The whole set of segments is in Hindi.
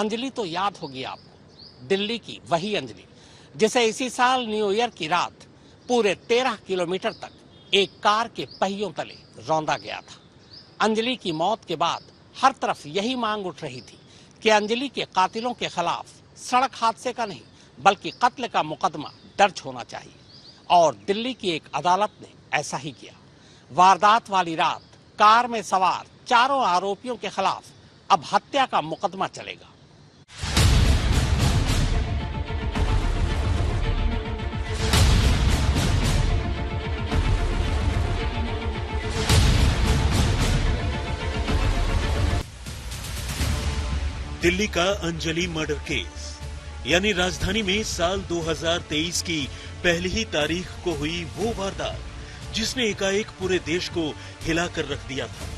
अंजलि तो याद होगी आपको, दिल्ली की वही अंजलि जिसे इसी साल न्यू ईयर की रात पूरे 13 किलोमीटर तक एक कार के पहियों तले रौंदा गया था। अंजलि की मौत के बाद हर तरफ यही मांग उठ रही थी कि अंजलि के कातिलों के खिलाफ सड़क हादसे का नहीं बल्कि कत्ल का मुकदमा दर्ज होना चाहिए, और दिल्ली की एक अदालत ने ऐसा ही किया। वारदात वाली रात कार में सवार चारों आरोपियों के खिलाफ अब हत्या का मुकदमा चलेगा। दिल्ली का अंजलि मर्डर केस, यानी राजधानी में साल 2023 की पहली ही तारीख को हुई वो वारदात जिसने एकाएक पूरे देश को हिलाकर रख दिया था।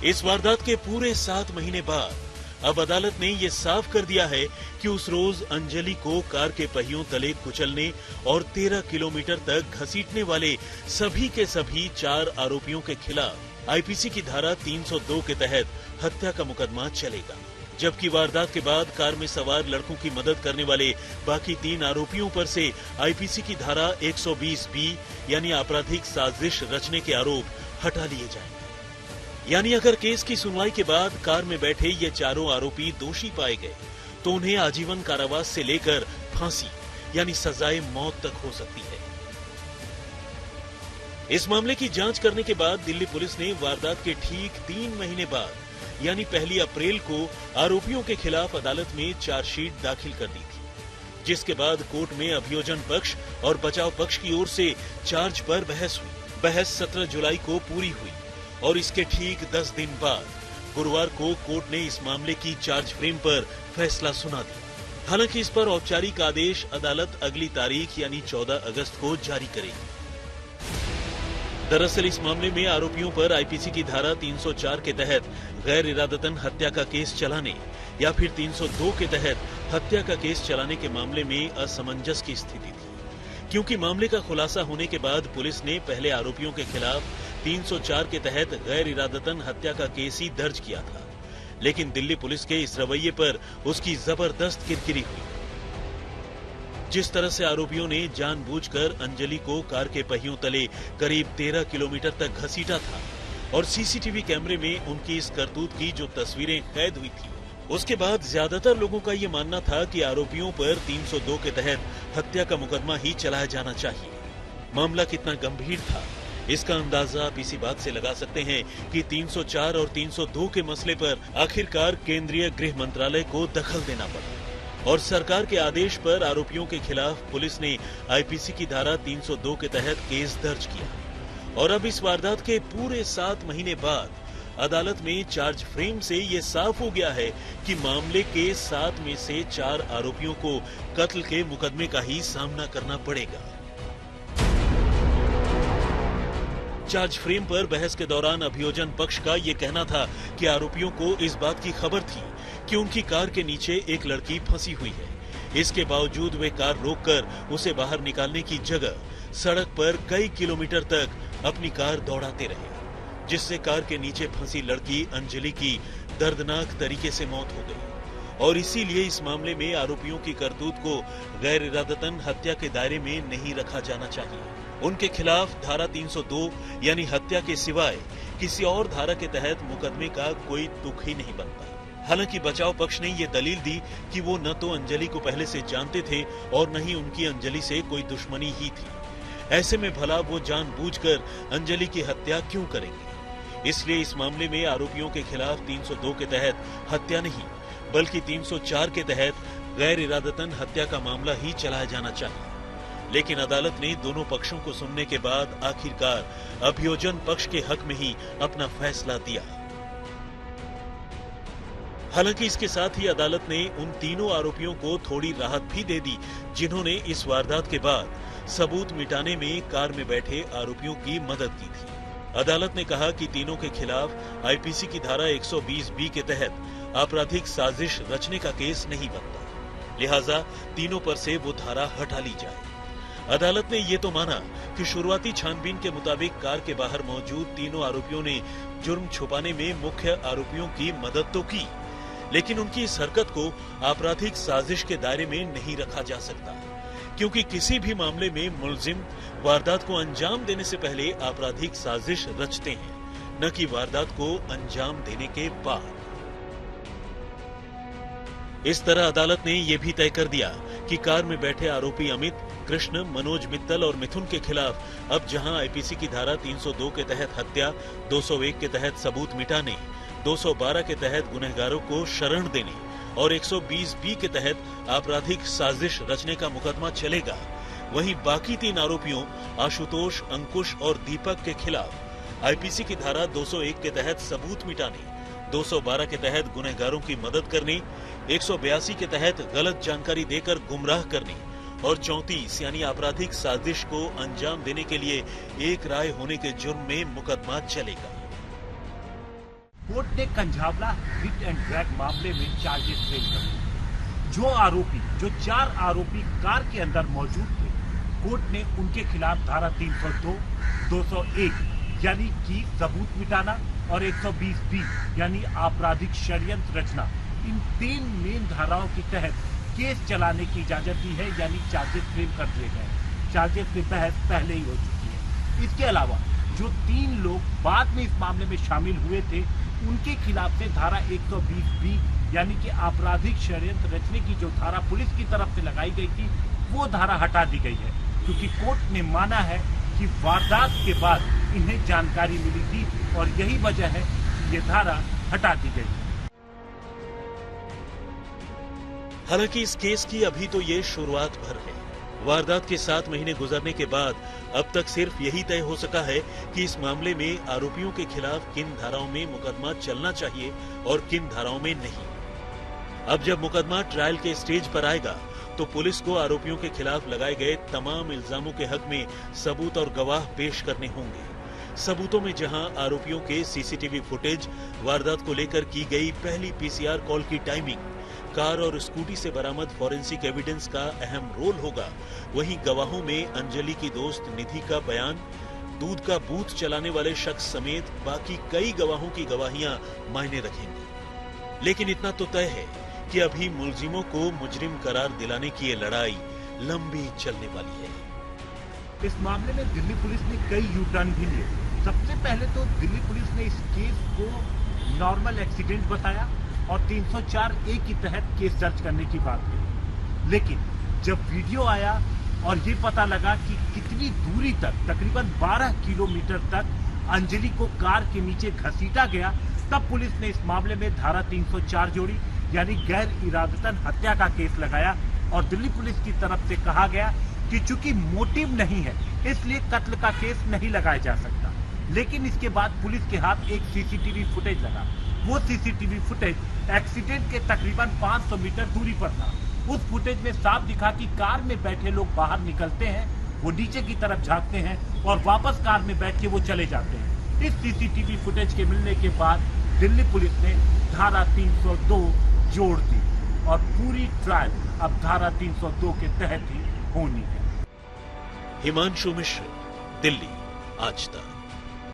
इस वारदात के पूरे 7 महीने बाद अब अदालत ने ये साफ कर दिया है कि उस रोज अंजलि को कार के पहियों तले कुचलने और 13 किलोमीटर तक घसीटने वाले सभी के सभी 4 आरोपियों के खिलाफ आईपीसी की धारा 302 के तहत हत्या का मुकदमा चलेगा। जबकि वारदात के बाद कार में सवार लड़कों की मदद करने वाले बाकी 3 आरोपियों पर से आईपीसी की धारा 120B यानी आपराधिक साजिश रचने के आरोप हटा लिए जाएंगे। यानी अगर केस की सुनवाई के बाद कार में बैठे ये चारों आरोपी दोषी पाए गए तो उन्हें आजीवन कारावास से लेकर फांसी यानी सजाए मौत तक हो सकती है। इस मामले की जांच करने के बाद दिल्ली पुलिस ने वारदात के ठीक 3 महीने बाद यानी 1 अप्रैल को आरोपियों के खिलाफ अदालत में चार्जशीट दाखिल कर दी थी, जिसके बाद कोर्ट में अभियोजन पक्ष और बचाव पक्ष की ओर से चार्ज पर बहस हुई। बहस 17 जुलाई को पूरी हुई और इसके ठीक 10 दिन बाद गुरुवार को कोर्ट ने इस मामले की चार्ज फ्रेम पर फैसला सुना दिया। हालांकि इस पर औपचारिक आदेश अदालत अगली तारीख यानी 14 अगस्त को जारी करेगी। दरअसल इस मामले में आरोपियों पर आईपीसी की धारा 304 के तहत गैर इरादतन हत्या का केस चलाने या फिर 302 के तहत हत्या का केस चलाने के मामले में असमंजस की स्थिति थी, क्योंकि मामले का खुलासा होने के बाद पुलिस ने पहले आरोपियों के खिलाफ 304 के तहत गैर इरादतन हत्या का केस ही दर्ज किया था। लेकिन दिल्ली पुलिस के इस रवैये पर उसकी जबरदस्त किरकिरी हुई। जिस तरह से आरोपियों ने जानबूझकर अंजलि को कार के पहियों तले करीब 13 किलोमीटर तक घसीटा था और सीसीटीवी कैमरे में उनकी इस करतूत की जो तस्वीरें कैद हुई थी, उसके बाद ज्यादातर लोगों का ये मानना था कि आरोपियों पर 302 के तहत हत्या का मुकदमा ही चलाया जाना चाहिए। मामला कितना गंभीर था इसका अंदाजा आप इसी बात से लगा सकते हैं कि 304 और 302 के मसले पर आखिरकार केंद्रीय गृह मंत्रालय को दखल देना पड़ा और सरकार के आदेश पर आरोपियों के खिलाफ पुलिस ने आईपीसी की धारा 302 के तहत केस दर्ज किया। और अब इस वारदात के पूरे 7 महीने बाद अदालत में चार्ज फ्रेम से ये साफ हो गया है कि मामले के 7 में से 4 आरोपियों को कत्ल के मुकदमे का ही सामना करना पड़ेगा। चार्ज फ्रेम पर बहस के दौरान अभियोजन पक्ष का ये कहना था कि आरोपियों को इस बात की खबर थी कि उनकी कार के नीचे एक लड़की फंसी हुई है। इसके बावजूद वे कार रोककर उसे बाहर निकालने की जगह सड़क पर कई किलोमीटर तक अपनी कार दौड़ाते रहे, जिससे कार के नीचे फंसी लड़की अंजलि की दर्दनाक तरीके से मौत हो गई। और इसीलिए इस मामले में आरोपियों की करतूत को गैर इरादतन हत्या के दायरे में नहीं रखा जाना चाहिए। उनके खिलाफ धारा 302 यानी हत्या के सिवाय किसी और धारा के तहत मुकदमे का कोई तुक ही नहीं बनता। हालांकि बचाव पक्ष ने ये दलील दी कि वो न तो अंजलि को पहले से जानते थे और न ही उनकी अंजलि से कोई दुश्मनी ही थी। ऐसे में भला वो जानबूझकर अंजलि की हत्या क्यों करेंगे? इसलिए इस मामले में आरोपियों के खिलाफ 302 के तहत हत्या नहीं बल्कि 304 के तहत गैर इरादतन हत्या का मामला ही चलाया जाना चाहिए। लेकिन अदालत ने दोनों पक्षों को सुनने के बाद आखिरकार अभियोजन पक्ष के हक में ही अपना फैसला दिया। हालांकि इसके साथ ही अदालत ने उन तीनों आरोपियों को थोड़ी राहत भी दे दी जिन्होंने इस वारदात के बाद सबूत मिटाने में कार में बैठे आरोपियों की मदद की थी। अदालत ने कहा कि तीनों के खिलाफ आईपीसी की धारा 120B के तहत आपराधिक साजिश रचने का केस नहीं बनता, लिहाजा तीनों पर से वो धारा हटा ली जाए। अदालत ने ये तो माना कि शुरुआती छानबीन के मुताबिक कार के बाहर मौजूद तीनों आरोपियों ने जुर्म छुपाने में मुख्य आरोपियों की मदद तो की, लेकिन उनकी इस हरकत को आपराधिक साजिश के दायरे में नहीं रखा जा सकता, क्योंकि किसी भी मामले में मुलजिम वारदात को अंजाम देने से पहले आपराधिक साजिश रचते हैं, न कि वारदात को अंजाम देने के बाद। इस तरह अदालत ने यह भी तय कर दिया कि कार में बैठे आरोपी अमित, कृष्ण, मनोज मित्तल और मिथुन के खिलाफ अब जहां आईपीसी की धारा 302 के तहत हत्या, 201 के तहत सबूत मिटाने, 212 के तहत गुनहगारों को शरण देने और 120B के तहत आपराधिक साजिश रचने का मुकदमा चलेगा, वहीं बाकी 3 आरोपियों आशुतोष, अंकुश और दीपक के खिलाफ आईपीसी की धारा 201 के तहत सबूत मिटाने, 212 के तहत गुनहगारों की मदद करने, 182 के तहत गलत जानकारी देकर गुमराह करने और 34 यानी आपराधिक साजिश को अंजाम देने के लिए एक राय होने के जुर्म में मुकदमा चलेगा। कोर्ट ने कंझावला हिट एंड ड्रैग मामले में चार्जेस फ्रेम कर दिए। जो 4 आरोपी कार के अंदर मौजूद थे, कोर्ट ने उनके खिलाफ धारा 302, 201 यानी कि सबूत मिटाना और 120B यानी आपराधिक षड्यंत्र रचना, इन 3 मेन धाराओं के तहत केस चलाने की इजाजत दी है, यानी चार्जेस फ्रेम कर दिए गए। चार्जेस की बहस पहले ही हो चुकी है। इसके अलावा जो 3 लोग बाद में इस मामले में शामिल हुए थे, उनके खिलाफ से धारा 120B यानी कि आपराधिक षड्यंत्र रचने की जो धारा पुलिस की तरफ से लगाई गई थी, वो धारा हटा दी गई है, क्योंकि कोर्ट ने माना है कि वारदात के बाद इन्हें जानकारी मिली थी और यही वजह है कि ये धारा हटा दी गई। हालांकि इस केस की अभी तो ये शुरुआत भर है। वारदात के 7 महीने गुजरने के बाद अब तक सिर्फ यही तय हो सका है कि इस मामले में आरोपियों के खिलाफ किन धाराओं में मुकदमा चलना चाहिए और किन धाराओं में नहीं। अब जब मुकदमा ट्रायल के स्टेज पर आएगा तो पुलिस को आरोपियों के खिलाफ लगाए गए तमाम इल्जामों के हक में सबूत और गवाह पेश करने होंगे। सबूतों में जहां आरोपियों के सीसीटीवी फुटेज, वारदात को लेकर की गई पहली पीसीआर कॉल की टाइमिंग, कार और स्कूटी से बरामद फॉरेंसिक एविडेंस का अहम रोल होगा, वहीं गवाहों में अंजलि की दोस्त निधि का बयान, दूध का बूथ चलाने वाले शख्स समेत बाकी कई गवाहों की गवाहियां मायने रखेंगी। लेकिन इतना तो तय है कि अभी मुलजिमों को मुजरिम करार दिलाने की ये लड़ाई लंबी चलने वाली है। इस मामले में दिल्ली पुलिस ने कई यू टर्न भी लिए। सबसे पहले तो दिल्ली पुलिस ने इस केस को नॉर्मल एक्सीडेंट बताया और 304A के तहत केस दर्ज करने की बात कही। लेकिन जब वीडियो आया और ये पता लगा कि कितनी दूरी तक, तकरीबन 12 किलोमीटर तक अंजलि को कार के नीचे घसीटा गया, तब पुलिस ने इस मामले में धारा 304 जोड़ी, यानी गैर इरादतन हत्या का केस लगाया और दिल्ली पुलिस की तरफ से कहा गया कि चूंकि मोटिव नहीं है, इसलिए कत्ल का केस नहीं लगाया जा सकता। लेकिन इसके बाद पुलिस के हाथ एक सीसीटीवी फुटेज लगा। वो सीसीटीवी फुटेज एक्सीडेंट के तकरीबन 500 मीटर दूरी पर था। उस फुटेज में साफ दिखा कि कार में बैठे लोग बाहर निकलते हैं, वो नीचे की तरफ झांकते हैं और वापस कार में बैठ के वो चले जाते हैं। इस सीसीटीवी फुटेज के मिलने के बाद दिल्ली पुलिस ने धारा 302 जोड़ दी और पूरी ट्रायल अब धारा 302 के तहत ही होनी है। हिमांशु मिश्र, दिल्ली, आज तक।